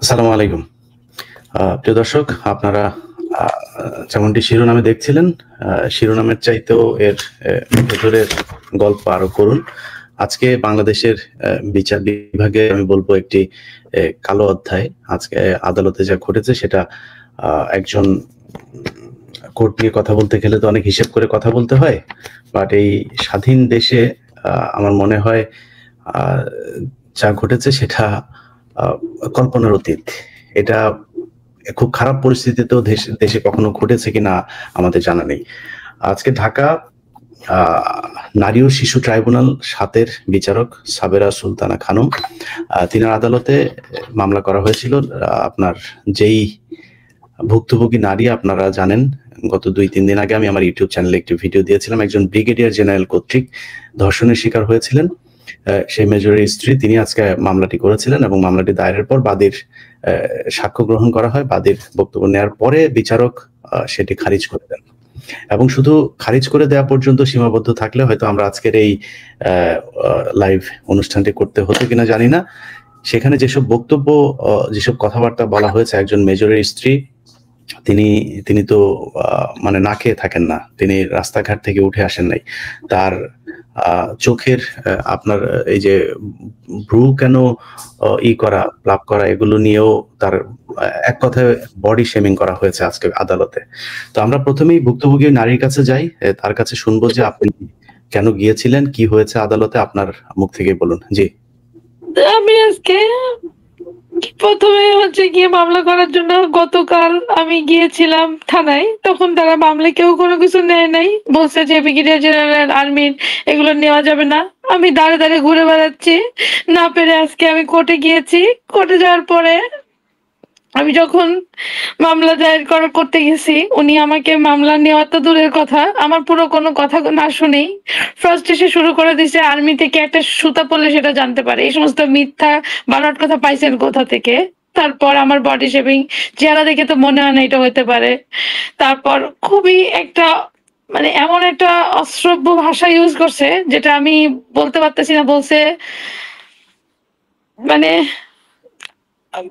আসসালামু আলাইকুম। প্রিয় দর্শক, আপনারা যেমনটি শিরোনামে দেখছিলেন, শিরোনামের চাইতেও এর ভেতরের গল্প আরো করুন। আজকে বাংলাদেশের বিচার বিভাগে আমি বলবো একটি কালো অধ্যায়। আজকে আদালতে যা ঘটেছে সেটা একজন কোর্ট নিয়ে কথা বলতে গেলে তো অনেক হিসেব করে কথা বলতে হয়, বাট এই স্বাধীন দেশে আমার মনে হয় যা ঘটেছে সেটা কল্পনার অতীত। এটা খুব খারাপ পরিস্থিতিতেও দেশে কখনো ঘটেছে কিনা আমাদের জানা নেই। আজকে ঢাকা নারী ও শিশু ট্রাইব্যুনাল ৭-এর বিচারক সাবেরা সুলতানা খানম, তিনার আদালতে মামলা করা হয়েছিল। আপনার যেই ভুক্তভোগী নারী আপনারা জানেন, গত ২-৩ দিন আগে আমি আমার ইউটিউব চ্যানেলে একটি ভিডিও দিয়েছিলাম। একজন ব্রিগেডিয়ার জেনারেল কর্তৃক ধর্ষণের শিকার হয়েছিলেন সেই মেজরের স্ত্রী, তিনি আজকে মামলাটি করেছিলেন এবং মামলাটি দায়েরের পর বাদীর সাক্ষ্য গ্রহণ করা হয়। বাদীর বক্তব্য নেওয়ার পরে বিচারক সেটি খারিজ করে দেন এবং শুধু খারিজ করে দেওয়া পর্যন্ত সীমাবদ্ধ থাকলে হয়তো আমরা আজকের এই লাইভ অনুষ্ঠানটি করতে হতো কিনা জানি না। সেখানে যেসব বক্তব্য, যেসব কথাবার্তা বলা হয়েছে, একজন মেজরের স্ত্রী তিনি তো মানে না খেয়ে থাকেন না, তিনি রাস্তাঘাট থেকে উঠে আসেন নাই। তার চোখের আপনার এই যে ভ্রু কেন প্লাপ করা, এগুলো নিয়েও তার এক কথায় বডি শেমিং করা হয়েছে আজকে আদালতে। তো আমরা প্রথমেই ভুক্তভোগী নারীর কাছে যাই, তার কাছে শুনবো যে আপনি কেন গিয়েছিলেন, কি হয়েছে আদালতে, আপনার মুখ থেকে বলুন। জি। আমি আজকে প্রথমে গিয়ে মামলা করার জন্য গতকাল আমি গিয়েছিলাম থানায়। তখন তারা মামলা কেউ কোনো কিছু নেয় নাই, বলছে যে ব্রিগেডিয়ার জেনারেল আর্মির এগুলো নেওয়া যাবে না। আমি দাঁড়ে ঘুরে বেড়াচ্ছি, না পেরে আজকে আমি কোর্টে গিয়েছি। কোর্টে যাওয়ার পরে আমি যখন মামলা দায়ের করতে গেছি, উনি আমাকে মামলা নেওয়া তো দূরের কথা, আমার পুরো কোনো কথা না শুনেই ফার্স্ট এসে শুরু করে দিছে আর্মি থেকে একটা সুতা পড়লে সেটা জানতে পারে, এই সমস্ত মিথ্যা বানোয়াট কথা পাইছেন কোথা থেকে। তারপর আমার বডি শেপিং, চেহারা দেখে তো মনে হয় না এটা হতে পারে। তারপর খুবই একটা মানে এমন একটা অশ্রব্য ভাষা ইউজ করছে যেটা আমি বলতে পারতেছি না। বলছে মানে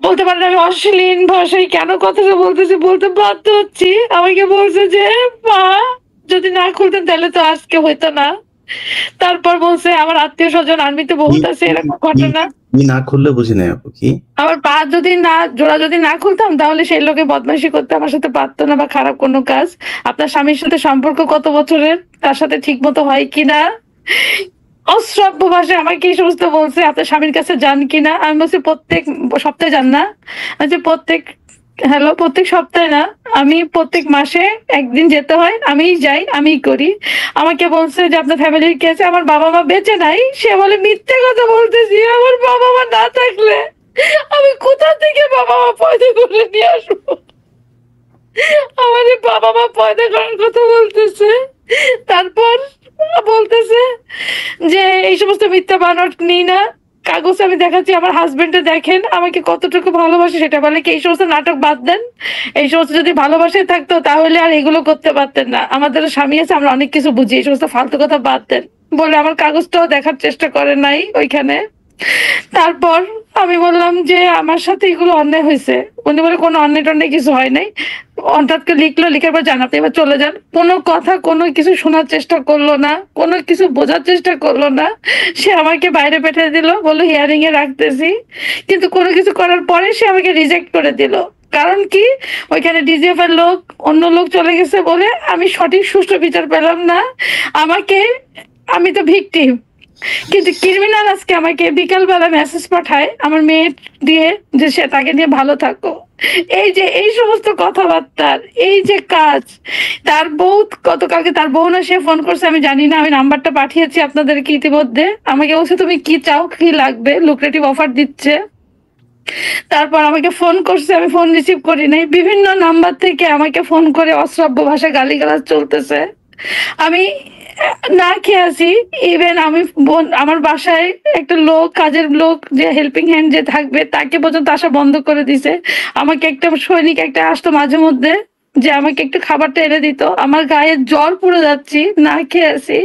বলতে পারেন আমি অশ্লীল ভাষায় কেন কথাটা বলতেছি, বলতে বাধ্য হচ্ছি। আমাকে বলছে যে মা যদি না খুলতেন তাহলে তো আজকে হইতো না। তারপর বলছে আমার আত্মীয় স্বজন আর্মিতে বহুত আছে, এরকম ঘটনা। না খুললে বুঝি নাই আপু কি? আমার পা যদি না জোড়া যদি না খুলতাম তাহলে সেই লোকে বদমাইশি করতে আমার সাথে পারতো না বা খারাপ কোনো কাজ। আপনার স্বামীর সাথে সম্পর্ক কত বছরের, তার সাথে ঠিক মতো হয় কিনা, অশ্রাব্য ভাষায় আমাকে এই সমস্ত বলছে। আপনার স্বামীর কাছে যান কিনা, আমি বলছি প্রত্যেক সপ্তাহে যান না। প্রত্যেক সপ্তাহে না, আমি প্রত্যেক মাসে একদিন যেতে হয়, আমিই যাই, আমিই করি। আমাকে বলছে যে আপনার ফ্যামিলির কে আছে, আমার বাবা মা বেঁচে নাই। সে বলে মিথ্যে কথা বলতেছি, আমার বাবা মা না থাকলে আমি কোথা থেকে বাবা মা পয়দা করে নিয়ে আসবো। আমাদের বাবা মা পয়দা করার কথা বলতেছে। তারপর বলতেছে যে এই সমস্ত মিথ্যা বানোয়াট নিই না, কাগজ আমি দেখাচ্ছি, আমার হাজবেন্ডে দেখেন আমাকে কতটুকু ভালোবাসে সেটা বলে কি এই সমস্ত নাটক বাদ দেন। এই সমস্ত যদি ভালোবাসায় থাকতো তাহলে আর এগুলো করতে পারতেন না। আমাদের স্বামী আছে, আমরা অনেক কিছু বুঝি, এই সমস্ত ফালতু কথা বাদ দেন বলে আমার কাগজটাও দেখার চেষ্টা করে নাই ওইখানে। তারপর আমি বললাম যে আমার সাথে এগুলো অন্যায় হয়েছে। উনি বলে কোনো অন্যায় টন্যায় কিছু হয় নাই। হঠাৎ করে লিখলো, লিখার পর জানাতে এবার চলে যান। কোনো কথা কোনো কিছু শোনার চেষ্টা করলো না, কোনো কিছু বোঝার চেষ্টা করলো না। সে আমাকে বাইরে পাঠিয়ে দিল, বললো হিয়ারিং এ রাখতেছি। কিন্তু কোনো কিছু করার পরে সে আমাকে রিজেক্ট করে দিল। কারণ কি, ওইখানে ডিজিএফ এর লোক অন্য লোক চলে গেছে বলে আমি সঠিক সুষ্ঠু বিচার পেলাম না। আমি তো ভিকটিম, কিন্তু ক্রিমিনাল আজকে আমাকে বিকালবেলা মেসেজ পাঠায় আমার মেয়ে দিয়ে যে সে তাকে নিয়ে ভালো থাকো। এই যে এই সমস্ত কথাবার্তার এই যে কাজ, তার বউ গতকালকে তার বউ না সে ফোন করছে, আমি জানি না, আমি নাম্বারটা পাঠিয়েছি আপনাদেরকে ইতিমধ্যে। আমাকে বলছে তুমি কি চাও, কি লাগবে, লুক্রেটিভ অফার দিচ্ছে। তারপর আমাকে ফোন করছে, আমি ফোন রিসিভ করি নাই। বিভিন্ন নাম্বার থেকে আমাকে ফোন করে অশ্রাব্য ভাষায় গালিগালাজ চলতেছে। আমি না খেয়ে আছি। ইভেন আমি আমার বাসায় একটা লোক, কাজের লোক যে হেল্পিং হ্যান্ড যে থাকবে, তাকে পর্যন্ত আসা বন্ধ করে দিছে। আমাকে একটা সৈনিক একটা আসতো মাঝে মধ্যে যে আমাকে একটু খাবারটা এনে দিত। আমার গায়ে জ্বর পুড়ে যাচ্ছি, না খেয়ে আছি।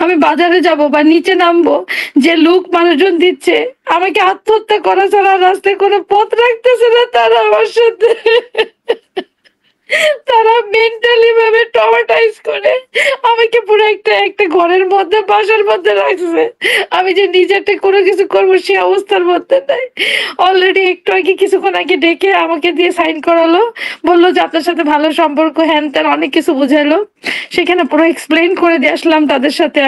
আমি বাজারে যাব বা নিচে নামবো, যে লুক মানুষজন দিচ্ছে, আমাকে আত্মহত্যা করা ছাড়া আর রাস্তায় কোনো পথ রাখতেছে না তারা আমার সাথে। তারা মেন্টালি ভাবে ট্রমাটাইজ করে আমাকে পুরো একটা ঘরের মধ্যে, বাসার মধ্যে রাখছে। আমি যে নিজেরটা কোনো কিছু করবো সে অবস্থার মধ্যে নাই। অলরেডি একটু আগে, কিছুক্ষণ আগে ডেকে আমাকে দিয়ে সাইন করালো, বললো যে আপনার সাথে ভালো সম্পর্ক, হ্যান ত্যান অনেক কিছু বুঝাইলো। সেখানে পুরো এক্সপ্লেইন করে দিয়ে আসলাম তাদের সাথে।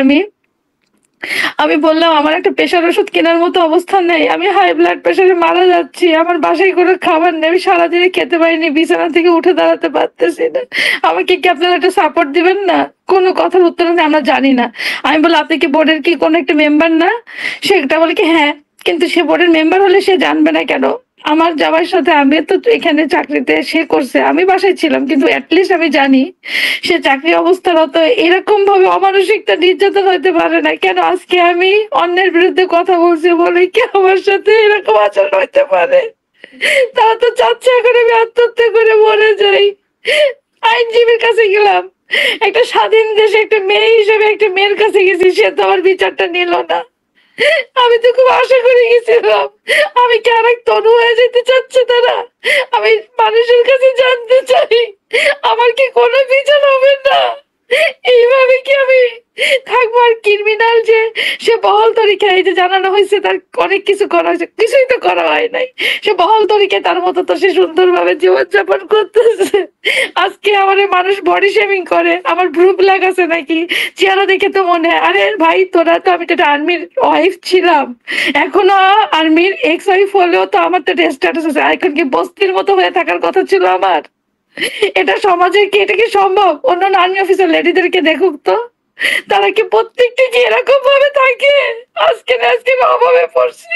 আমি বললাম আমার একটা প্রেশার ওষুধ কেনার মতো অবস্থা নেই, আমি হাই ব্লাড প্রেশারে মারা যাচ্ছি, আমার বাসায় কোনো খাবার নেই, আমি সারাদিনে খেতে পারিনি, বিছানা থেকে উঠে দাঁড়াতে পারতেছি না, আমাকে কি আপনারা একটা সাপোর্ট দিবেন না? কোনো কথার উত্তর নেই, আমরা জানি না। আমি বললাম আপনি কি বোর্ডের কি কোনো একটা মেম্বার না? সেটা বলে কি হ্যাঁ, কিন্তু সে বোর্ডের মেম্বার হলে সে জানবে না কেন? আমার যাওয়ার সাথে, আমি তো এখানে চাকরিতে সে করছে, আমি বাসায় ছিলাম, কিন্তু অ্যাটলিস্ট আমি জানি সে চাকরি অবস্থারত এরকম ভাবে অমানসিকতা নির্যাতন হইতে পারে না। কেন আজকে আমি অন্যের বিরুদ্ধে কথা বলছি বলে কি আমার সাথে এরকম আচরণ হইতে পারে? তারা তো চাচ্ছে এখন আমি আত্মহত্যা করে মরে যাই। আইনজীবীর কাছে গেলাম, একটা স্বাধীন দেশে একটা মেয়ে হিসেবে একটা মেয়ের কাছে গেছি, সে তো আমার বিচারটা নিল না। আমি তো খুব আশা করে গেছিলাম, আমি কি আর এক তনু হয়ে যেতে চাচ্ছে তারা? আমি মানুষের কাছে জানতে চাই আমার কি কোনো বিচার হবে না? এইভাবে কি আমি থাকবো? আর ক্রিমিনাল যে সে বহল তরিকায়, এই যে জানানো হয়েছে তার অনেক কিছু করা হয়েছে, কিছুই তো করা হয় নাই। সে বহল তরিকায় তার মতো তো সে সুন্দরভাবে জীবনযাপন করতেছে। আজকে আমার মানুষ বডি শেমিং করে, আমার ভ্রু ব্ল্যাক আছে নাকি, চেহারা দেখে তো মনে হয় আরে ভাই তোরা তো, আমি তো একটা আর্মির ওয়াইফ ছিলাম, এখনো আর্মির এক্স ওয়াইফ হলেও তো আমার তো স্ট্যাটাস আছে, এখন কি বস্তির মতো হয়ে থাকার কথা ছিল আমার? এটা সমাজে কি, এটা কি সম্ভব? অন্য আর্মি অফিসার লেডিদেরকে দেখুক তো, তারা কি প্রত্যেকটি কি এরকম ভাবে থাকে? আজকে না আজকে অভাবে পড়ছি,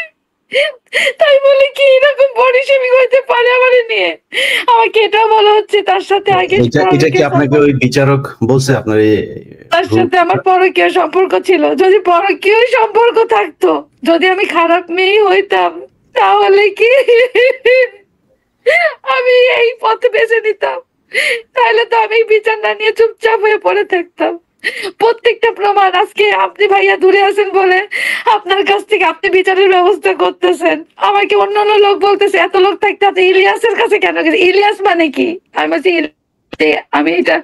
তাই বলে কি এরকম বডি শেমিং হইতে পারে আমার নিয়ে? আমাকে এটা বলা হচ্ছে তার সাথে আগে এটা কি আপনাকে ওই বিচারক বলছে আপনার তার সাথে আমার পরকীয় সম্পর্ক ছিল? যদি পরকীয় সম্পর্ক থাকতো, যদি আমি খারাপ মেয়ে হইতাম, তাহলে কি আমি এই পথ বেছে নিতাম? তাহলে তো আমি বিচার না নিয়ে চুপচাপ হয়ে পড়ে থাকতাম। প্রত্যেকটা প্রমাণ আজকে আপনি ভাইয়া দূরে আছেন বলে আপনার কাছ থেকে আপনি বিচারের ব্যবস্থা করতেছেন। আমাকে অন্যান্য লোক বলতেছে এত লোক থাকতে আপনি ইলিয়াসের কাছে কেন গেছেন? ইলিয়াস মানে কি? আমি বলছি আমি এটা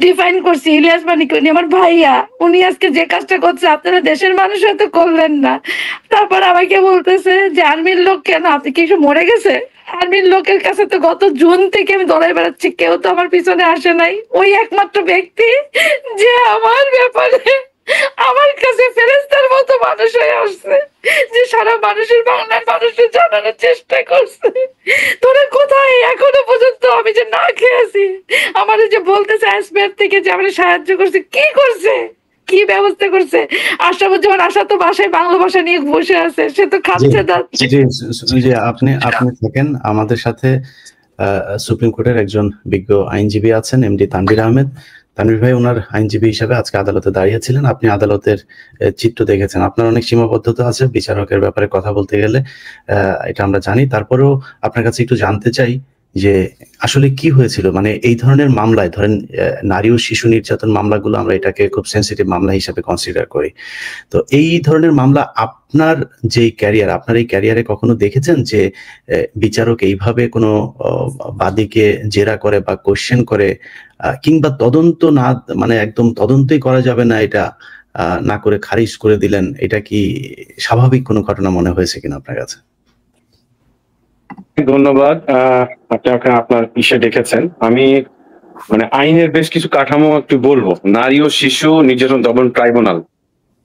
ডিফাইন করছি, ইলিয়াস মানে কি? উনি আমার ভাইয়া, উনি আজকে যে কাজটা করছে আপনারা দেশের মানুষ হয়তো করলেন না। তারপর আমাকে বলতেছে যে আর্মির লোক কেন, আপনি কি একটু মরে গেছে? আর্মির লোকের কাছে তো গত জুন থেকে আমি দৌড়াই বেড়াচ্ছি, কেউ তো আমার পিছনে আসে নাই। ওই একমাত্র ব্যক্তি যে আমার ব্যাপারে আমার কাছে ফেরেস্তার মতো মানুষ হয়ে আসছে, যে সারা মানুষের, বাংলার মানুষের জানানোর চেষ্টা করছে তোরা কোথায় এখনো পর্যন্ত। আমি যে না খেয়ে আছি, আমার যে বলতেছে আসবের থেকে যে আমার সাহায্য করছে, কি করছে, কি ব্যবস্থা করছে? আশাবুজ্জামান আশা তো বাসায় বাংলা ভাষা নিয়ে বসে আছে, সে তো খাচ্ছে যে আপনি থাকেন আমাদের সাথে। সুপ্রিম কোর্টের একজন বিজ্ঞ আইনজীবী আছেন, এমডি তানভীর আহমেদ। তানভীর ভাই ওনার আইনজীবী হিসাবে আজকে আদালতে দাঁড়িয়েছিলেন। আপনি আদালতের চিত্র দেখেছেন, আপনার অনেক সীমাবদ্ধতা আছে বিচারকের ব্যাপারে কথা বলতে গেলে, এটা আমরা জানি। তারপরেও আপনার কাছে একটু জানতে চাই যে আসলে কি হয়েছিল, মানে এই ধরনের মামলায়, ধরেন নারী ও শিশু নির্যাতন মামলাগুলো আমরা এটাকে খুব সেন্সিটিভ মামলা হিসেবে কনসিডার করি। তো এই ধরনের মামলা আপনার যে ক্যারিয়ার, আপনার এই ক্যারিয়ারে কখনো দেখেছেন যে বিচারক এইভাবে কোনো বাদীকে জেরা করে বা কোশ্চেন করে, কিংবা তদন্ত না, মানে একদম তদন্তই করা যাবে না এটা না করে খারিজ করে দিলেন? এটা কি স্বাভাবিক কোনো ঘটনা মনে হয়েছে কিনা আপনার কাছে? ধন্যবাদ। আপনি আপনার ইসে দেখেছেন। আমি মানে আইনের বেশ কিছু কাঠামো একটু বলবো। নারী ও শিশু নির্যাতন দমন ট্রাইব্যুনাল,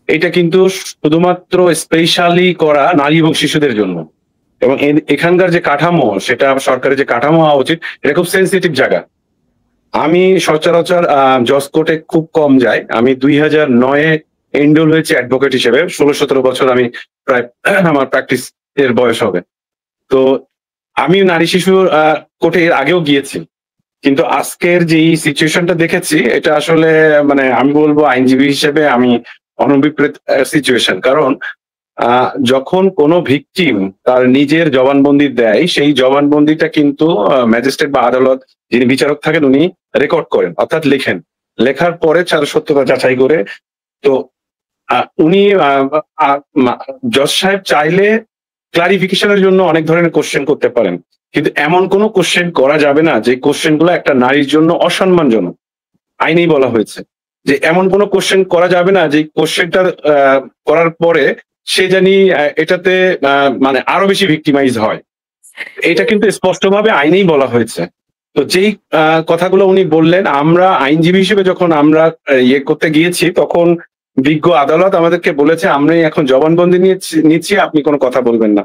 এটা কিন্তু শুধুমাত্র স্পেশালি করা নারী এবং শিশুদের জন্য, এবং এখানকার যে কাঠামো, সেটা সরকারের যে কাঠামো হওয়া উচিত, এটা খুব সেন্সিটিভ জায়গা। আমি সচরাচর জজ কোর্টে খুব কম যাই। আমি 2009-এ এনরোল হয়েছি অ্যাডভোকেট হিসেবে। 16-17 বছর আমি প্রায় আমার প্র্যাকটিস এর বয়স হবে। তো আমি নারী শিশু কোর্টে এর আগেও গিয়েছি, কিন্তু আজকের যে সিচুয়েশনটা দেখেছি, এটা আসলে মানে আমি বলবো আইনজীবী হিসেবে আমি অনভিপ্রেত সিচুয়েশন। কারণ যখন কোনো ভিকটিম তার নিজের জবানবন্দি দেয়, সেই জবানবন্দিটা কিন্তু ম্যাজিস্ট্রেট বা আদালত যিনি বিচারক থাকেন উনি রেকর্ড করেন, অর্থাৎ লেখেন। লেখার পরে সত্যতা যাচাই করে তো উনি জজ সাহেব চাইলে ক্লারিফিকেশনের জন্য অনেক ধরনের কোশ্চেন করতে পারেন, কিন্তু এমন কোনো কোশ্চেন করা যাবে না যে কোশ্চেন গুলো একটা নারীর জন্য অসম্মানজনক। আইনেই বলা হয়েছে যে এমন কোনো কোশ্চেন করা যাবে না যে কোশ্চেনটা করার পরে সে জানি এটাতে মানে আরো বেশি ভিক্টিমাইজ হয়। এটা কিন্তু স্পষ্টভাবে আইনেই বলা হয়েছে। তো যেই কথাগুলো উনি বললেন, আমরা আইনজীবী হিসেবে যখন আমরা ইয়ে করতে গিয়েছি তখন বিজ্ঞ আদালত আমাদেরকে বলেছে আমরা এখন জবানবন্দি নিচ্ছি, আপনি কোনো কথা বলবেন না।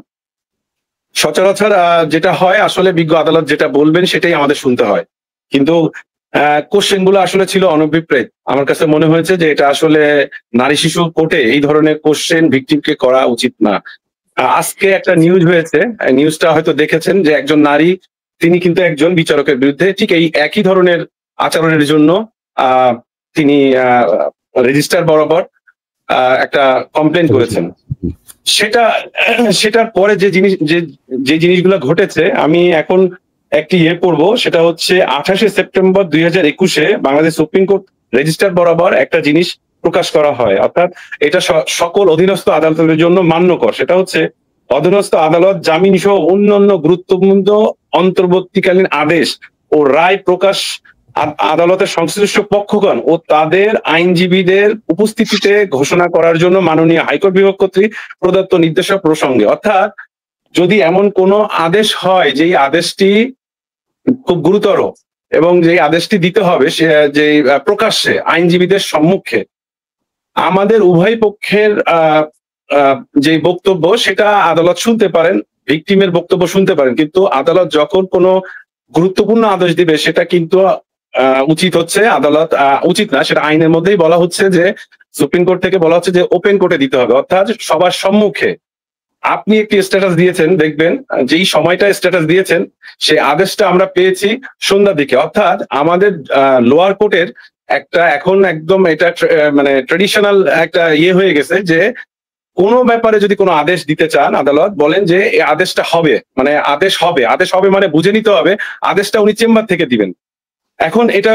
সচরাচর যেটা হয় আসলে বিজ্ঞ আদালত যেটা বলবেন সেটাই আমাদের শুনতে হয়, কিন্তু কোশ্চেন গুলো আসলে ছিল অনভিপ্রেত। আমার কাছে মনে হয়েছে যে এটা আসলে নারী শিশু কোর্টে এই ধরনের কোশ্চেন ভিকটিমকে করা উচিত না। আজকে একটা নিউজ হয়েছে, নিউজটা হয়তো দেখেছেন, যে একজন নারী তিনি কিন্তু একজন বিচারকের বিরুদ্ধে ঠিক এই একই ধরনের আচরণের জন্য তিনি রেজিস্টার বরাবর একটা কমপ্লেন করেছেন। সেটার পরে যে জিনিসগুলো ঘটেছে, আমি এখন একটি পড়বো, সেটা হচ্ছে 28শে September 2021 Bangladesh supreme court registrar বরাবর একটা জিনিস প্রকাশ করা হয়, অর্থাৎ এটা সকল অধীনস্থ আদালতের জন্য মান্যকর। সেটা হচ্ছে অধীনস্থ আদালত জামিন সহ অন্যান্য গুরুত্বপূর্ণ অন্তর্বর্তীকালীন আদেশ ও রায় প্রকাশ আদালতের সংশ্লিষ্ট পক্ষগণ ও তাদের আইনজীবীদের উপস্থিতিতে ঘোষণা করার জন্য মাননীয় হাইকোর্ট বিভাগ কর্তৃক প্রদত্ত নির্দেশক প্রসঙ্গে। অর্থাৎ যদি এমন কোনো আদেশ হয় যে আদেশটি খুব গুরুতর এবং যে আদেশটি দিতে হবে সে যে প্রকাশ্যে আইনজীবীদের সম্মুখে, আমাদের উভয় পক্ষের যে বক্তব্য সেটা আদালত শুনতে পারেন, ভিকটিমের বক্তব্য শুনতে পারেন, কিন্তু আদালত যখন কোনো গুরুত্বপূর্ণ আদেশ দিবে সেটা কিন্তু উচিত হচ্ছে আদালত উচিত না, সেটা আইনের মধ্যেই বলা হচ্ছে যে সুপ্রিম কোর্ট থেকে বলা হচ্ছে যে ওপেন কোর্টে দিতে হবে, অর্থাৎ সবার সম্মুখে। আপনি একটি স্ট্যাটাস দিয়েছেন, দেখবেন যেই সময়টা স্ট্যাটাস দিয়েছেন সেই আদেশটা আমরা পেয়েছি সন্ধ্যার দিকে, অর্থাৎ আমাদের লোয়ার কোর্টের একটা এখন একদম এটা মানে ট্রেডিশনাল একটা হয়ে গেছে যে কোনো ব্যাপারে যদি কোনো আদেশ দিতে চান আদালত বলেন যে এই আদেশটা হবে, মানে আদেশ হবে মানে বুঝে নিতে হবে আদেশটা উনি চেম্বার থেকে দিবেন। এখন এটা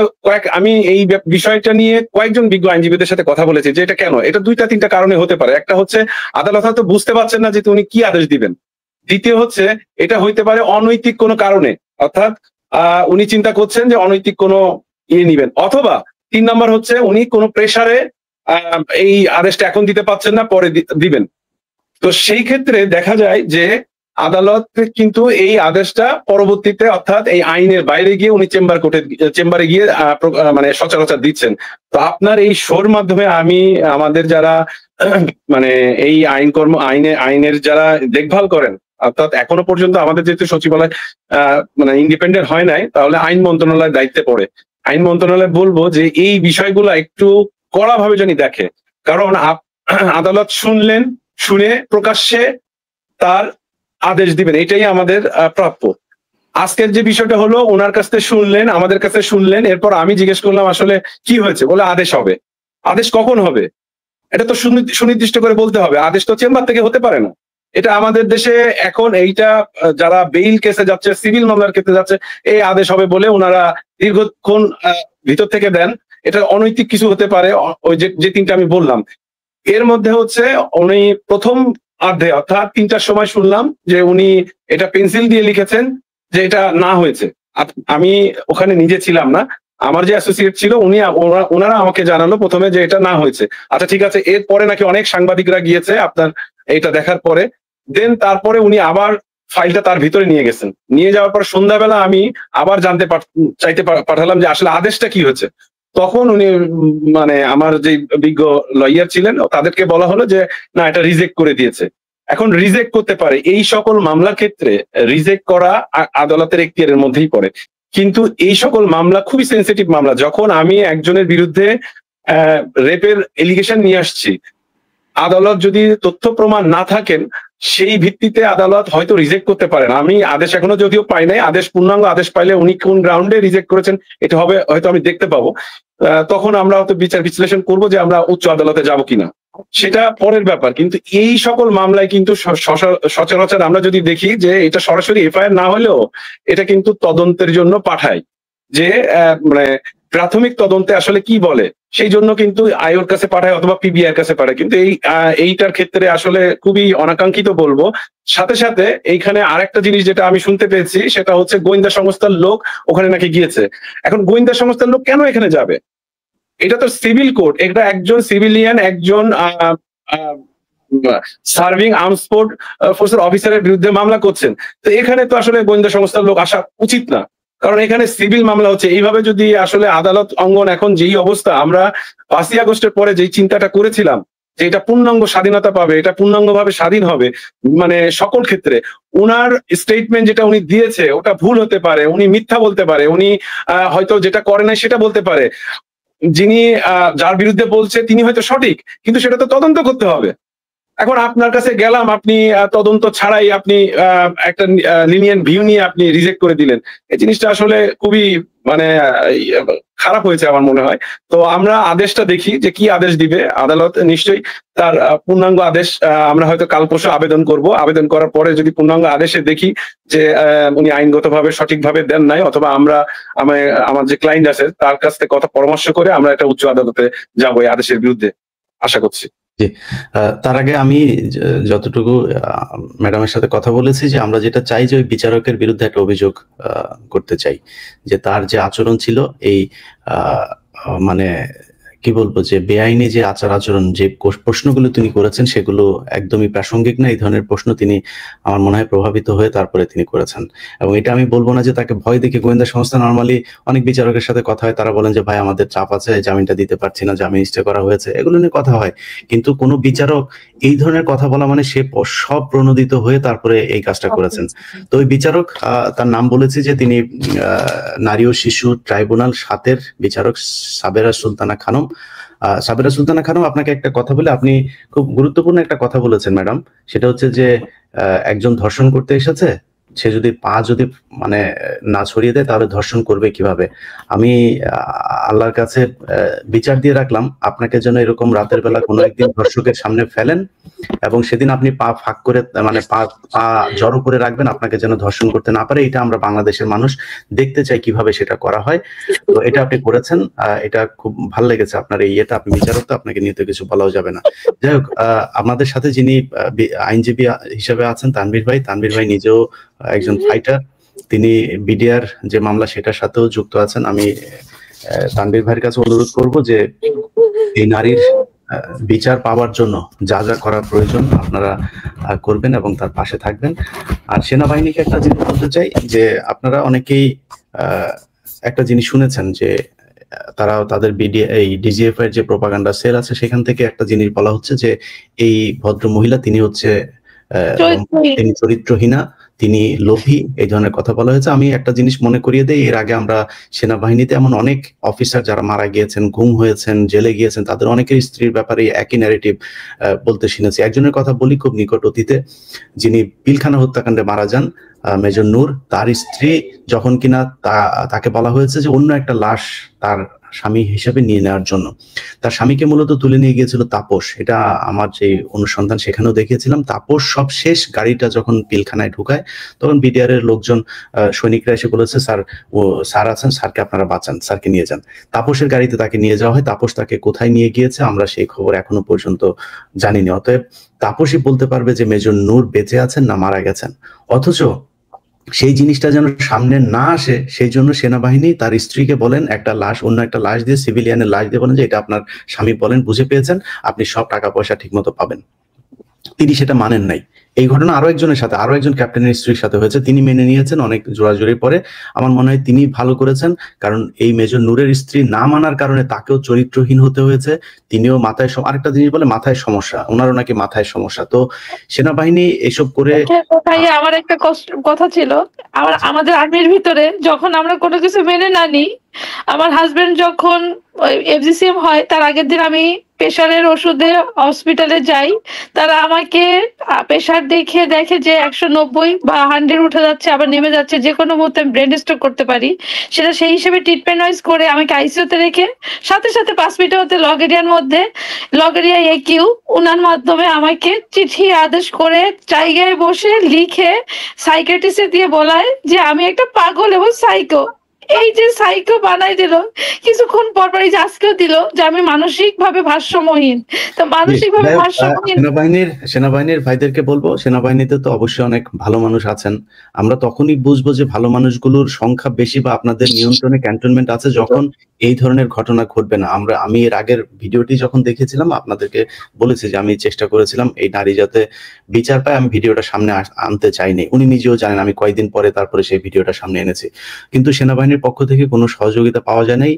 আমি এই বিষয়টা নিয়ে কয়েকজন বিজ্ঞ আইনজীবীদের সাথে কথা বলেছি যে এটা কেন, এটা দুইটা তিনটা কারণে হতে পারে। একটা হচ্ছে আদালত হয়তো বুঝতে পারছেন না যে উনি কি আদেশ দিবেন। দ্বিতীয় হচ্ছে এটা হইতে পারে অনৈতিক কোনো কারণে, অর্থাৎ উনি চিন্তা করছেন যে অনৈতিক কোনো নিবেন, অথবা 3 নম্বর হচ্ছে উনি কোনো প্রেসারে এই আদেশটা এখন দিতে পারছেন না, পরে দিবেন। তো সেই ক্ষেত্রে দেখা যায় যে আদালত কিন্তু এই আদেশটা পরবর্তীতে অর্থাৎ এই আইনের বাইরে গিয়ে উনি চেম্বারে গিয়ে মানে সচরাচর দিচ্ছেন। তো আপনার এই শোর মাধ্যমে আমি আমাদের যারা মানে এই আইনের যারা দেখভাল করেন, অর্থাৎ এখনো পর্যন্ত আমাদের যেহেতু সচিবালয় মানে ইন্ডিপেন্ডেন্ট হয় নাই, তাহলে আইন মন্ত্রণালয়ের দায়িত্বে পড়ে। আইন মন্ত্রণালয় বলবো যে এই বিষয়গুলো একটু কড়াভাবে জানি দেখে, কারণ আদালত শুনে প্রকাশ্যে তার আদেশ দিবেন, এটাই আমাদের প্রাপ্য। আজকের যে বিষয়টা হলো ওনার কাছ থেকে শুনলেন, আমাদের কাছে শুনলেন, এরপর আমি জিজ্ঞেস করলাম আসলে কি হয়েছে, বলে আদেশ হবে। আদেশ কখন হবে এটা তো সুনির্দিষ্ট করে বলতে হবে, আদেশ তো চেম্বার থেকে হতে পারে না। এটা আমাদের দেশে এখন এইটা যারা বেইল কেসে যাচ্ছে, সিভিল মামলার ক্ষেত্রে যাচ্ছে, এই আদেশ হবে বলে ওনারা দীর্ঘক্ষণ ভিতর থেকে দেন। এটা অনৈতিক কিছু হতে পারে, ওই যে তিনটা আমি বললাম। এর মধ্যে হচ্ছে উনি প্রথম অর্থাৎ 3টার সময় শুনলাম যে উনি এটা পেন্সিল দিয়ে লিখেছেন যে এটা না হয়েছে। আমি ওখানে নিজে ছিলাম না, আমার যে অ্যাসোসিয়েট ছিল ওনারা আমাকে জানালো প্রথমে যে এটা না হয়েছে। আচ্ছা ঠিক আছে, এরপরে নাকি অনেক সাংবাদিকরা গিয়েছে আপনার এটা দেখার পরে, দেন তারপরে উনি আবার ফাইলটা তার ভিতরে নিয়ে গেছেন। নিয়ে যাওয়ার পর সন্ধ্যাবেলা আমি আবার চাইতে পাঠালাম যে আসলে আদেশটা কি হয়েছে। তখন উনি মানে আমার যে বিজ্ঞ লয়ার ছিলেন তাদেরকে বলা হলো যে না, এটা রিজেক্ট করে দিয়েছে। এখন রিজেক্ট করতে পারে, এই সকল মামলার ক্ষেত্রে রিজেক্ট করা আদালতের এখতিয়ারের মধ্যেই পড়ে। কিন্তু এই সকল মামলা খুবই সেন্সিটিভ মামলা। যখন আমি একজনের বিরুদ্ধে রেপের এলিগেশন নিয়ে আসছি, আদালত যদি তথ্য প্রমাণ না থাকেন সেই ভিত্তিতে আদালত হয়তো রিজেক্ট করতে পারেন। আমি আদেশ এখনো যদিও পাই নাই, পূর্ণাঙ্গ আদেশ পাইলে উনি কোন গ্রাউন্ডে রিজেক্ট করেছেন এটা হবে হয়তো আমি দেখতে পাবো। তখন আমরা হয়তো বিচার বিশ্লেষণ করবো যে আমরা উচ্চ আদালতে যাবো কিনা। সেটা পরের ব্যাপার, কিন্তু এই সকল মামলায় কিন্তু সচরাচর আমরা যদি দেখি যে এটা সরাসরি এফআইআর না হলেও এটা কিন্তু তদন্তের জন্য পাঠায়, যে মানে প্রাথমিক তদন্তে আসলে কি বলে সেই জন্য কিন্তু আয়োর কাছে পাঠায় অথবা পিবিআই এর কাছে পাঠায়। কিন্তু এইটার ক্ষেত্রে আসলে খুবই অনাকাঙ্ক্ষিত বলবো। সাথে সাথে এইখানে আরেকটা জিনিস যেটা আমি শুনতে পেয়েছি সেটা হচ্ছে গোয়েন্দা সংস্থার লোক ওখানে নাকি গিয়েছে। এখন গোয়েন্দা সংস্থার লোক কেন এখানে যাবে? এটা তো সিভিল কোর্ট, এটা একজন সিভিলিয়ান, একজন সার্ভিং আর্মস ফোর্সের অফিসারের বিরুদ্ধে মামলা করছেন। তো এখানে তো আসলে গোয়েন্দা সংস্থার লোক আসা উচিত না, কারণ এখানে সিভিল মামলা হচ্ছে। এইভাবে যদি আসলে আদালত অঙ্গন এখন যেই অবস্থা, আমরা 5ই আগস্টের পরে যেই চিন্তাটা করেছিলাম যে এটা পূর্ণাঙ্গ স্বাধীনতা পাবে, এটা পূর্ণাঙ্গভাবে স্বাধীন হবে মানে সকল ক্ষেত্রে, উনার স্টেটমেন্ট যেটা উনি দিয়েছে ওটা ভুল হতে পারে, উনি মিথ্যা বলতে পারে, উনি হয়তো যেটা করে নাই সেটা বলতে পারে, যিনি যার বিরুদ্ধে বলছে তিনি হয়তো সঠিক, কিন্তু সেটা তো তদন্ত করতে হবে। এখন আপনার কাছে গেলাম, আপনি তদন্ত ছাড়াই আপনি একটা লিনিয়েন্ট ভিউ নিয়ে আপনি রিজেক্ট করে দিলেন। এই জিনিসটা আসলে খুবই মানে খারাপ হয়েছে আমার মনে হয়। তো আমরা আদেশটা দেখি যে কি আদেশ দিবে আদালত, নিশ্চয়ই তার পূর্ণাঙ্গ আদেশ আমরা হয়তো কাল পরশু আবেদন করব। আবেদন করার পরে যদি পূর্ণাঙ্গ আদেশে দেখি যে উনি আইনগতভাবে সঠিকভাবে দেন নাই, অথবা আমার যে ক্লায়েন্ট আছে তার কাছ থেকে কথা পরামর্শ করে আমরা একটা উচ্চ আদালতে যাবো এই আদেশের বিরুদ্ধে, আশা করছি। তার আগে আমি যতটুকু ম্যাডামের সাথে কথা বলেছি যে আমরা যেটা চাই যে ওই বিচারকের বিরুদ্ধে একটা অভিযোগ করতে চাই, যে তার যে আচরণ ছিল এই মানে কি বলবো যে বেআইনি যে আচরণ, যে প্রশ্নগুলো তিনি করেছেন সেগুলো একদমই প্রাসঙ্গিক না। এই ধরনের প্রশ্ন তিনি আমার মনে হয় প্রভাবিত হয়ে তারপরে তিনি করেছেন। এবং এটা আমি বলবো না যে তাকে ভয় দেখে গোয়েন্দা সংস্থা, নর্মালি অনেক বিচারকের সাথে কথা হয়, তারা বলেন যে ভাই আমাদের চাপ আছে, জামিনটা দিতে পারছি না, জামিন স্টে করা হয়েছে, এগুলো নিয়ে কথা হয়। কিন্তু কোনো বিচারক এই ধরনের কথা বলা মানে সে সব প্রণোদিত হয়ে তারপরে এই কাজটা করেছেন। তো ওই বিচারক, তার নাম বলেছি যে তিনি নারী ও শিশু ট্রাইব্যুনাল 7-এর বিচারক সাবেরা সুলতানা খানম। সাবেরা সুলতানা খানম, আপনাকে একটা কথা বলে, আপনি খুব গুরুত্বপূর্ণ একটা কথা বলেছেন ম্যাডাম, সেটা হচ্ছে যে একজন ধর্ষণ করতে এসেছে, সে যদি পা যদি মানে না ছড়িয়ে দেয় তাহলে ধর্ষণ করবে কিভাবে? আমি আল্লাহর কাছে বিচার দিয়ে রাখলাম আপনাকে যেন এরকম রাতের বেলা কোনো একদিন ধর্ষকের সামনে ফেলেন এবং সেদিন আপনি পা ফাঁক করে মানে পা জড়ো করে রাখবেন, আপনাকে যেন ধর্ষণ করতে না পারে। এটা আমরা বাংলাদেশের মানুষ দেখতে চাই কিভাবে সেটা করা হয়। তো এটা আপনি করেছেন, এটা খুব ভালো লেগেছে আপনার এই ইয়েটা। আপনি বিচারক, তো আপনাকে নিয়ে তো কিছু বলাও যাবে না। যাই হোক, আমাদের সাথে যিনি আইনজীবী হিসেবে আছেন তানভীর ভাই, তানভীর ভাই নিজেও একজন ফাইটার, তিনি বিডিআর যে মামলা সেটার সাথেও যুক্ত আছেন। আমি তানভীর ভাইয়ের কাছে অনুরোধ করব যে এই নারীর বিচার পাওয়ার জন্য যা যা করার প্রয়োজন আপনারা করবেন এবং তার পাশে থাকবেন। আর সেনাবাহিনীকে একটা জিনিস বলতে চাই যে আপনারা অনেকেই একটা জিনিস শুনেছেন যে তারা তাদের এই ডিজিএফ এর যে প্রোপাগান্ডা সেল আছে সেখান থেকে একটা জিনিস বলা হচ্ছে যে এই ভদ্র মহিলা তিনি হচ্ছে তিনি চরিত্রহীনা, তিনি লোভী, এই ধরনের কথা বলা হয়েছে। আমি একটা জিনিস মনে করিয়ে দেই, এর আগে আমরা সেনাবাহিনীতে এমন অনেক অফিসার যারা মারা গিয়েছেন, গুম হয়েছেন, জেলে গিয়েছেন, তাদের অনেকের স্ত্রীর ব্যাপারে একই ন্যারেটিভ বলতে শুনেছি। একজনের কথা বলি, খুব নিকট অতীতে যিনি পিলখানা হত্যাকাণ্ডে মারা যান, মেজর নূর, তার স্ত্রী যখন কিনা তাকে বলা হয়েছে যে অন্য একটা লাশ তার স্বামী হিসেবে নিয়ে নেওয়ার জন্য, তার স্বামীকে মূলত তুলে নিয়ে গিয়েছিল তাপস। এটা আমার যে অনুসন্ধান সেখানেও দেখিয়েছিলাম। তাপস সব শেষ গাড়িটা যখন পিলখানায় ঢুকায় তখন বিডিআর এর লোকজন, সৈনিকরা এসে বলেছে স্যার আছেন, স্যারকে আপনারা বাঁচান, স্যারকে নিয়ে যান। তাপসের গাড়িতে তাকে নিয়ে যাওয়া হয়। তাপস তাকে কোথায় নিয়ে গিয়েছে আমরা সেই খবর এখনো পর্যন্ত জানিনি। অতএব তাপসই বলতে পারবে যে মেজর নূর বেঁচে আছেন না মারা গেছেন। অথচ সেই জিনিসটা যেন সামনে না আসে সেই জন্য সেনাবাহিনী তার স্ত্রীকে বলেন একটা লাশ, অন্য একটা লাশ দিয়ে, সিভিলিয়ানের লাশ দিয়ে বলেন যে এটা আপনার স্বামী, বলেন বুঝে পেয়েছেন, আপনি সব টাকা পয়সা ঠিক মতো পাবেন। তিনি সেটা মানেন নাই। এই ঘটনা আরো একজনের সাথে, আরো একজন ক্যাপ্টেনের স্ত্রীর সাথে হয়েছে, তিনি মেনে নিয়েছেন অনেক জোরাজোরি পরে। আমার মনে হয় তিনি ভালো করেছেন, কারণ এই মেজর নূরের স্ত্রী না মানার কারণে তাকেও চরিত্রহীন হতে হয়েছে। তিনিও মাথায়, আরেকটা জিনিস বলে মাথায় সমস্যা, ওনারও নাকি মাথায় সমস্যা। তো সেনাবাহিনী এসব করে। আমার একটা কথা ছিল, আমাদের আর্মির ভিতরে যখন আমরা কোনো কিছু মেনে না নিই, আমার হাজবেন্ড যখন FGCM হয় তার আগের দিন আমি প্রেশারের ওষুধে হসপিটালে যাই। তারা আমাকে প্রেশার দেখে যে 190 বা 100 উঠে যাচ্ছে আবার নেমে যাচ্ছে, যে কোনো মুহূর্তে আমি ব্রেন স্ট্রোক করতে পারি, সেটা সেই হিসেবে ট্রিটমেন্ট ওয়াইজ করে আমাকে আইসিইউতে রেখে সাথে 5 মিনিটের মধ্যে লগেরিয়া AQ উনার মাধ্যমে আমাকে চিঠি আদেশ করে জায়গায় বসে লিখে সাইকিয়াট্রিস্টে দিয়ে বলায় যে আমি একটা পাগল এবং সাইকো। এই যে সাইকো বানাই দিল, কিছুক্ষণ পর এই যে আজকেও দিল যে আমি মানসিক ভাবে ভারসাম্যহীন। তো মানসিক ভাবে ভারসাম্যহীন সেনাবাহিনীর ভাইদেরকে বলবো, সেনাবাহিনীতে তো অবশ্যই অনেক ভালো মানুষ আছেন। আমরা তখনই বুঝবো যে ভালো মানুষগুলোর সংখ্যা বেশি বা আপনাদের নিয়ন্ত্রণে ক্যান্টনমেন্ট আছে যখন এই ধরনের ঘটনা ঘটবে না। আমি এর আগের ভিডিওটি যখন দেখেছিলাম আপনাদেরকে বলেছি যে আমি চেষ্টা করেছিলাম এই নারী যাতে বিচার পায়, আমি ভিডিওটা সামনে আনতে চাইনি। উনি নিজেও জানেন আমি কয়েকদিন পরে তারপরে সেই ভিডিওটা সামনে এনেছি, কিন্তু সেনাবাহিনীর পক্ষ থেকে কোনো সহযোগিতা পাওয়া যায় নাই।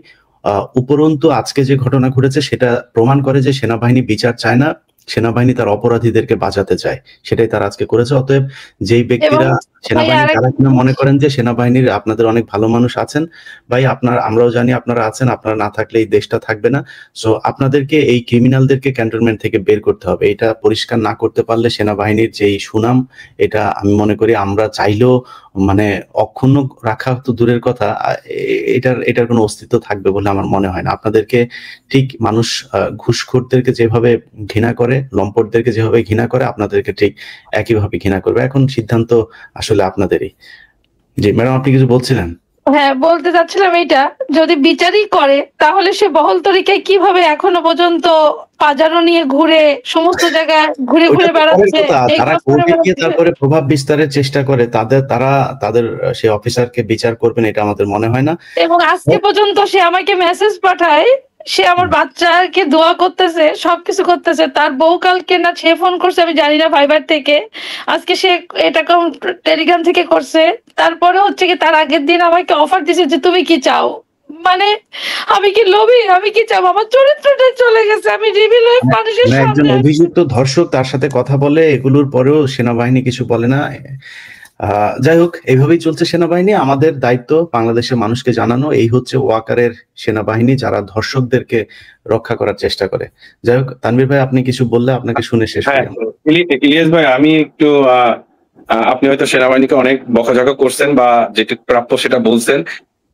উপরন্তু আজকে যে ঘটনা ঘটেছে সেটা প্রমাণ করে যে সেনাবাহিনী বিচার চায় না, সেনাবাহিনী তার অপরাধীদেরকে বাঁচাতে চায়, সেটাই তারা আজকে করেছে। অতএব যেই ব্যক্তিরা সেনাবাহিনী তারা কিনা মনে করেন যে সেনাবাহিনীর আপনাদের অনেক ভালো মানুষ আছেন, ভাই আমরাও জানি আপনারা আছেন, আপনারা না থাকলে এই দেশটা থাকবে না। সো আপনাদেরকে এই ক্রিমিনালদেরকে ক্যান্টনমেন্ট থেকে বের করতে হবে। এটা পরিষ্কার না করতে পারলে সেনাবাহিনীর যেই সুনাম, এটা আমি মনে করি আমরা চাইলেও মানে অক্ষুণ্ণ রাখা তো দূরের কথা, এটার কোনো অস্তিত্ব থাকবে বলে আমার মনে হয় না। আপনাদেরকে ঠিক মানুষ ঘুষখোরদেরকে যেভাবে ঘৃণা করে, লম্পটদেরকে যেভাবে ঘৃণা করে, আপনাদেরকে ঠিক একইভাবে ঘৃণা করবে। এখন সিদ্ধান্ত আসলে আপনাদেরই। জি ম্যাডাম, আপনি কিছু বলছিলেন? হ্যাঁ, বলতে চাচ্ছিলাম এইটা, যদি বিচারই করে তাহলে সে বহল তরিকায় কিভাবে এখনো পর্যন্ত পাজারো নিয়ে ঘুরে সমস্ত জায়গায় ঘুরে বেড়াচ্ছে, তারা কোর্টে গিয়ে তারপরে প্রভাব বিস্তারের চেষ্টা করে, তাদের সেই অফিসারকে বিচার করবেন এটা আমাদের মনে হয় না। এবং আজকে পর্যন্ত সে আমাকে মেসেজ পাঠায়, সে আমার বাচ্চাকে দোয়া করতেছে, সবকিছু করতেছে। তার বউ কালকে না সে ফোন করছে আমি জানি না ফাইবার থেকে, আজকে সে এটা টেলিগ্রাম থেকে করছে। তারপরে হচ্ছে কি তার আগের দিন আমাকে অফার দিছে যে তুমি কি চাও, মানে আমি কি লোভী, আমি কি চাও, আমার চরিত্রটা চলে গেছে, আমি রিভিল হয়ে মানুষের সামনে। একজন অভিযুক্ত ধর্ষক তার সাথে কথা বলে, এগুলোর পরেও সেনাবাহিনী কিছু বলে না। যাই হোক, এইভাবেই চলছে সেনাবাহিনী। আমাদের দায়িত্ব বাংলাদেশের মানুষকে জানানো, এই হচ্ছে ওয়াকারের সেনাবাহিনী যারা ধর্ষকদেরকে রক্ষা করার চেষ্টা করে। যাই হোক, তানভীর ভাই আপনি কিছু বললে আপনাকে শুনে শেষ করি। ইলিয়াস ভাই, আমি একটু আপনি হয়তো সেনাবাহিনীকে অনেক বকাঝকা করছেন বা যেটি প্রাপ্য সেটা বলছেন।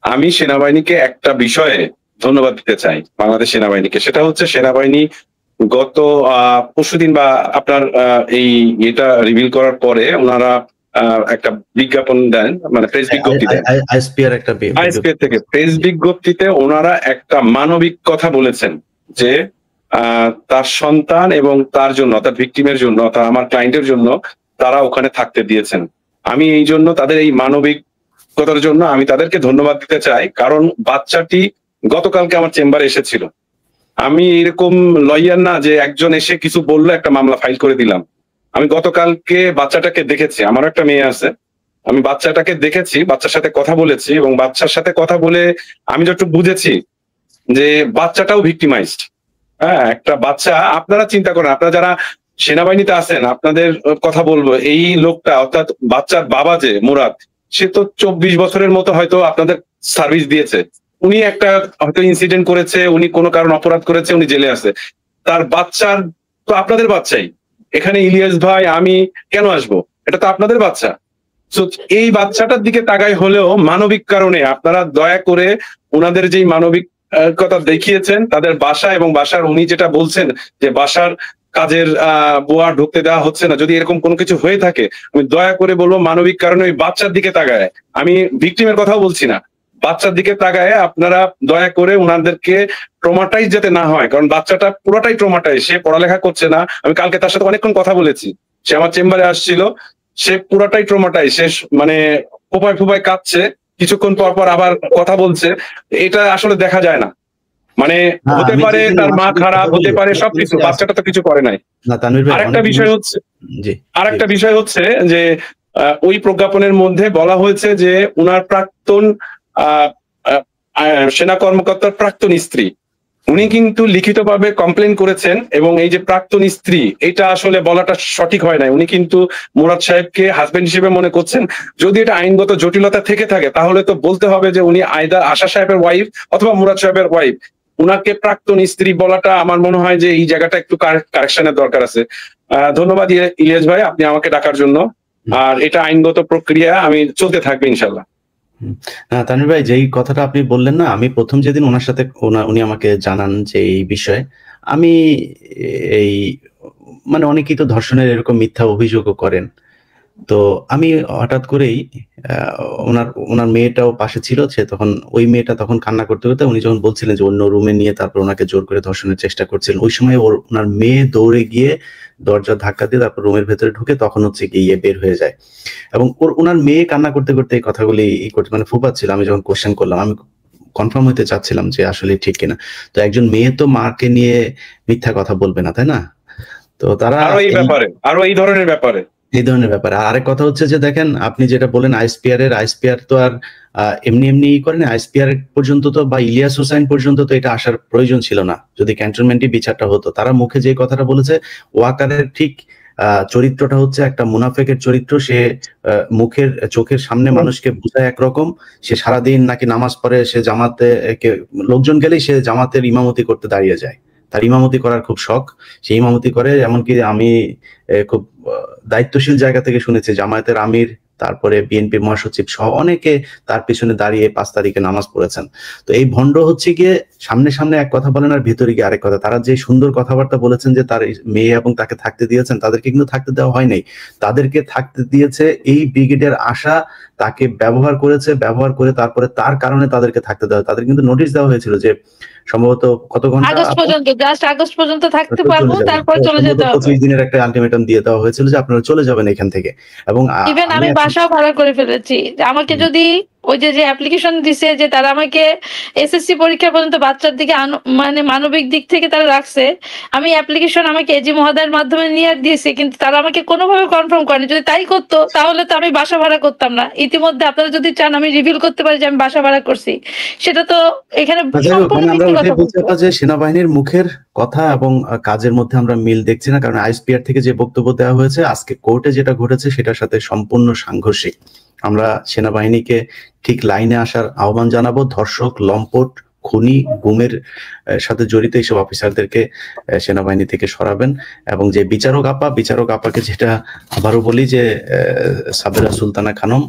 আমি সেনাবাহিনীকে একটা বিষয়ে ধন্যবাদ দিতে চাই, বাংলাদেশ সেনাবাহিনীকে। সেটা হচ্ছে সেনাবাহিনী গত পরশুদিন বা আপনার এই এটা রিভিল করার পরে ওনারা একটা বিজ্ঞাপন দেন, মানে প্রেস বিজ্ঞপ্তি দেন আইএসপিআর থেকে। প্রেস বিজ্ঞপ্তিতে ওনারা একটা মানবিক কথা বলেছেন যে তার সন্তান এবং তার জন্য, তার ভিকটিমের জন্য, আমার ক্লায়েন্টের জন্য তারা ওখানে থাকতে দিয়েছেন। আমি এই জন্য তাদের এই মানবিকতার জন্য আমি তাদেরকে ধন্যবাদ দিতে চাই। কারণ বাচ্চাটি গতকালকে আমার চেম্বারে এসেছিল। আমি এরকম লয়ার না যে একজন এসে কিছু বললো একটা মামলা ফাইল করে দিলাম। আমি গতকালকে বাচ্চাটাকে দেখেছি, আমার একটা মেয়ে আছে, আমি বাচ্চাটাকে দেখেছি, বাচ্চার সাথে কথা বলেছি, এবং বাচ্চার সাথে কথা বলে আমি যতটুকু বুঝেছি যে বাচ্চাটাও ভিক্টিমাইজড। হ্যাঁ, একটা বাচ্চা, আপনারা চিন্তা করেন, আপনারা যারা সেনাবাহিনীতে আছেন আপনাদের কথা বলবো, এই লোকটা অর্থাৎ বাচ্চার বাবা যে মুরাদ, সে তো 24 বছরের মতো হয়তো আপনাদের সার্ভিস দিয়েছে। উনি একটা হয়তো ইনসিডেন্ট করেছে, উনি কোনো কারণ অপরাধ করেছে, উনি জেলে আছে। তার বাচ্চার তো আপনাদের বাচ্চাই, এখানে ইলিয়াস ভাই আমি কেন আসবো, এটা তো আপনাদের বাচ্চা। এই বাচ্চাটার দিকে তাকাই হলেও মানবিক কারণে আপনারা দয়া করে ওনাদের যেই মানবিকতা দেখিয়েছেন, তাদের বাসা এবং বাসার উনি যেটা বলছেন যে বাসার কাজের বোয়া ঢুকতে দেওয়া হচ্ছে না, যদি এরকম কোনো কিছু হয়ে থাকে আমি দয়া করে বলবো মানবিক কারণে ওই বাচ্চার দিকে তাকায়, আমি ভিকটিমের কথাও বলছি না, বাচ্চার দিকে তাকায় আপনারা দয়া করে ওনাদেরকে ট্রমাটাইজ যাতে না হয়। কারণ বাচ্চাটা পুরোটাই ট্রমাটাইজ, সে পড়ালেখা করছে না। আমি কালকে তার সাথে অনেকক্ষণ কথা বলেছি, সে আমার চেম্বারে আসছিল, সে পুরোটাই ট্রমাটাইজ, সে মানে ফোপায় কাঁদছে, কিছুক্ষণ পর পর আবার কথা বলছে। এটা আসলে দেখা যায় না, মানে হতে পারে তার মা খারাপ, হতে পারে সবকিছু, বাচ্চাটা তো কিছু করে নাই। আরেকটা বিষয় হচ্ছে যে ওই প্রজ্ঞাপনের মধ্যে বলা হয়েছে যে উনার প্রাক্তন সেনা কর্মকর্তার প্রাক্তন স্ত্রী, উনি কিন্তু লিখিতভাবে কমপ্লেন করেছেন, এবং এই যে প্রাক্তন স্ত্রী, এটা আসলে বলাটা সঠিক হয় নাই। উনি কিন্তু মুরাদ সাহেবকে হাজবেন্ড হিসেবে মনে করছেন। যদি এটা আইনগত জটিলতা থেকে থাকে তাহলে তো বলতে হবে যে উনি আয়দা আশা সাহেবের ওয়াইফ অথবা মুরাদ সাহেবের ওয়াইফ। উনাকে প্রাক্তন স্ত্রী বলাটা আমার মনে হয় যে এই জায়গাটা একটু কারেকশনের দরকার আছে। ধন্যবাদ ইলিয়াস ভাই আপনি আমাকে ডাকার জন্য। আর এটা আইনগত প্রক্রিয়া আমি চলতে থাকবে ইনশাল্লাহ। তানভীর ভাই, যেই কথাটা আপনি বললেন না, আমি প্রথম যেদিন ওনার সাথে উনি আমাকে জানান যে এই বিষয়ে, আমি এই মানে অনেকেই তো ধর্ষণের এরকম মিথ্যা অভিযোগও করেন, তো আমি হঠাৎ করেই ওনার মেয়েটাও পাশে ছিল, সে তখন ওই মেয়েটা তখন কান্না করতে করতে উনি যখন বলছিলেন যে অন্য রুমে নিয়ে তারপর ওনাকে জোর করে ধর্ষণের চেষ্টা করছিলেন, ওই সময় ওনার মেয়ে দৌড়ে গিয়ে দরজা ধাক্কা দিয়ে তারপর রুমের ভেতরে ঢুকে তখন হচ্ছে গিয়ে বের হয়ে যায়, এবং ওনার মেয়ে কান্না করতে করতে এই কথাগুলি করতে মানে ফুপাচ্ছিল। আমি যখন কোশ্চেন করলাম, আমি কনফার্ম হতে চাচ্ছিলাম যে আসলে ঠিক কিনা। তো একজন মেয়ে তো মাকে নিয়ে মিথ্যা কথা বলবে না, তাই না? তো তারা আরো এই ধরনের ব্যাপারে আরেক কথা হচ্ছে যে দেখেন, আপনি যেটা বলেন আইএসপিআর তো আর এমনি এমনি করেন। আইএসপিআর পর্যন্ত তো বা ইলিয়াস হোসাইন পর্যন্ত তো এটা আসার প্রয়োজন ছিল না যদি ক্যান্টনমেন্টই বিচারটা হতো। তারা মুখে যে কথাটা বলেছে, ওয়াকারের ঠিক চরিত্রটা হচ্ছে একটা মুনাফেকের চরিত্র। সে মুখের চোখের সামনে মানুষকে বোঝায় একরকম, সে সারাদিন নাকি নামাজ পড়ে, সে জামাতে লোকজন গেলেই সে জামাতের ইমামতি করতে দাঁড়িয়ে যায়, তার ইমামতি করার খুব শখ, সে ইমামতি করে। এমনকি আমি খুব দায়িত্বশীল জায়গা থেকে শুনেছি জামায়াতের আমির, তারপরে বিএনপির মহাসচিব সহ অনেকে তার পিছনে দাঁড়িয়ে 5 তারিখে নামাজ পড়েছেন। তো এই ভণ্ড হচ্ছে গিয়ে সামনে সামনে এক কথা বলেন আর ভেতরে গিয়ে আরেক কথা। তারা যে সুন্দর কথাবার্তা বলেছেন যে তার মেয়ে এবং তাকে থাকতে দিয়েছেন, তাদেরকে কিন্তু থাকতে দেওয়া হয় নাই। তাদেরকে থাকতে দিয়েছে এই ব্রিগেডের আশা, তাকে ব্যবহার করে তারপরে তার কারণে তাদেরকে থাকতে দেওয়া। তাদের কিন্তু নোটিশ দেওয়া হয়েছিল যে সম্ভবত কত ঘন্টা, আগস্ট পর্যন্ত থাকতে পারবো, তারপর চলে যেতে হবে। 25 দিনের একটা আলটিমেটাম দিয়ে দেওয়া হয়েছিল যে আপনারা চলে যাবেন এখান থেকে। এবং ইভেন আমি বাসাও ভাড়া করে ফেলেছি, আমাকে যদি ওই যে অ্যাপ্লিকেশন দিছে যে তারা আমাকে এসএসসি পরীক্ষা পর্যন্ত বাচ্চার দিকে মানে মানবিক দিক থেকে তারা রাখছে, আমি অ্যাপ্লিকেশন আমাকে এজি মহোদয়ের মাধ্যমে নিয়ে দিয়েছি, কিন্তু তারা আমাকে কোনোভাবে কনফার্ম করেনি। যদি তাই করতো তাহলে তো আমি বাসা ভাড়া করতাম না। ইতিমধ্যে আপনারা যদি চান আমি রিভিল করতে পারি যে আমি বাসা ভাড়া করছি, সেটা তো এখানে যে সেনাবাহিনীর মুখের কথা এবং কাজের মধ্যে আমরা মিল দেখছি না। কারণ আইএসপিআর থেকে যে বক্তব্য দেওয়া হয়েছে, আজকে কোর্টে যেটা ঘটেছে সেটার সাথে সম্পূর্ণ সাংঘর্ষিক। আমরা সেনাবাহিনীকে ঠিক লাইনে আসার আহ্বান জানাবো। ধর্ষক, লম্পট, খুনি, গুমের সাথে জড়িত এইসব অফিসারদেরকে সেনাবাহিনী থেকে সরাবেন। এবং যে বিচারক আপাকে যেটা আবারও বলি যে সাবেরা সুলতানা খানম,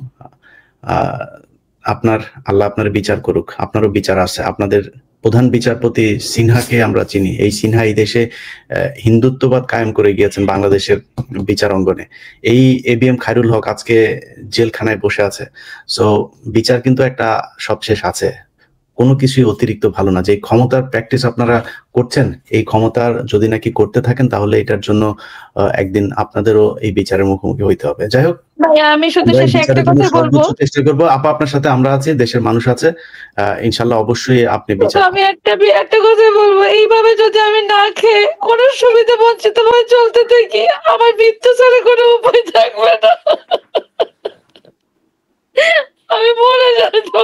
আল্লাহ আপনার বিচার করুক, আপনারও বিচার আছে। আপনাদের প্রধান বিচারপতি সিনহাকে আমরা চিনি, এই সিনহা এই দেশে হিন্দুত্ববাদ কায়েম করে গিয়েছেন বাংলাদেশের বিচার অঙ্গনে। এই এবিএম খায়রুল হক আজকে জেলখানায় বসে আছে। সো বিচার কিন্তু একটা সবশেষ আছে, কোনো কিছুই অতিরিক্ত ভালো না। যে ক্ষমতার প্র্যাকটিস আপনারা করছেন, এই ক্ষমতার যদি নাকি করতে থাকেন তাহলে এটার জন্য একদিন আপনাদেরও এই বিচারের মুখোমুখি হইতে হবে। যাই হোক, আমি শুধু শেষে একটা কথা বলবো, চেষ্টা করবো। আপনার সাথে আমরা আছি, দেশের মানুষ আছে, ইনশাল্লাহ অবশ্যই আপনি বিচার। আমি একটা কথা বলবো, এইভাবে যদি আমি না খেয়ে কোনো সুবিধা বঞ্চিত ভাবে চলতে থাকি, আমার মৃত্যু ছাড়া কোনো উপায় থাকবে না, আমি মরে যাবো।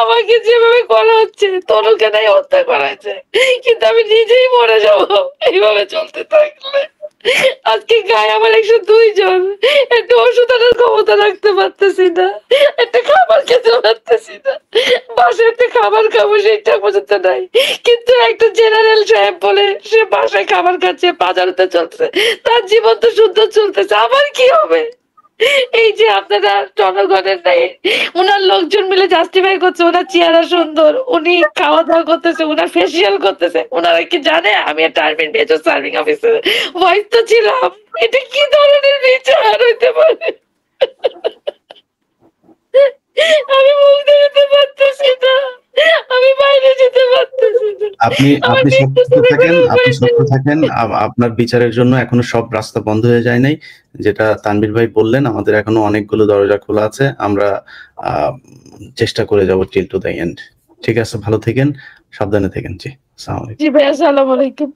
আমাকে যেভাবে করা হচ্ছে, তনুকে নাই হত্যা করা হয়েছে, কিন্তু আমি নিজেই মরে যাবো এইভাবে চলতে থাকলে। আজকে গায়ে আমার 102 জন, একটা ওষুধ আনার ক্ষমতা রাখতে পারতেছি না, একটা খাবার খেতে পারতেছি না, বাসায় একটা খাবার খাবো সেইটা পর্যন্ত নাই। কিন্তু একটা জেনারেল সাহেব বলে সে বাসায় খাবার খাচ্ছে, বাজারতে চলতেছে, তার জীবন তো সুন্দর চলতেছে, আমার কি হবে? এই যে আপনারা জনগণের নাই, উনার লোকজন মিলে জাস্টিফাই করছে ওনার চেহারা সুন্দর, উনি খাওয়া দাওয়া করতেছে, উনার ফেসিয়াল করতেছে। ওনারা কি জানে আমি একটা আর্মির মেজর সার্ভিং অফিসার ওয়াইফ তো ছিলাম? এটা কি ধরনের বিচার হইতে পারে? আমি মুখ দেখাতে পারতেছি না, আমি বাইরে যেতে পারতেছি না। আপনি সত্য থাকেন। আপনার বিচারের জন্য এখনো সব রাস্তা বন্ধ হয়ে যায় নাই। যেটা তানভীর ভাই বললেন, আমাদের এখনো অনেকগুলো দরজা খোলা আছে। আমরা চেষ্টা করে যাব টিল টু দ্য এন্ড। ঠিক আছে, ভালো থাকেন, সাবধানে থাকেন। জি, আসসালামু আলাইকুম।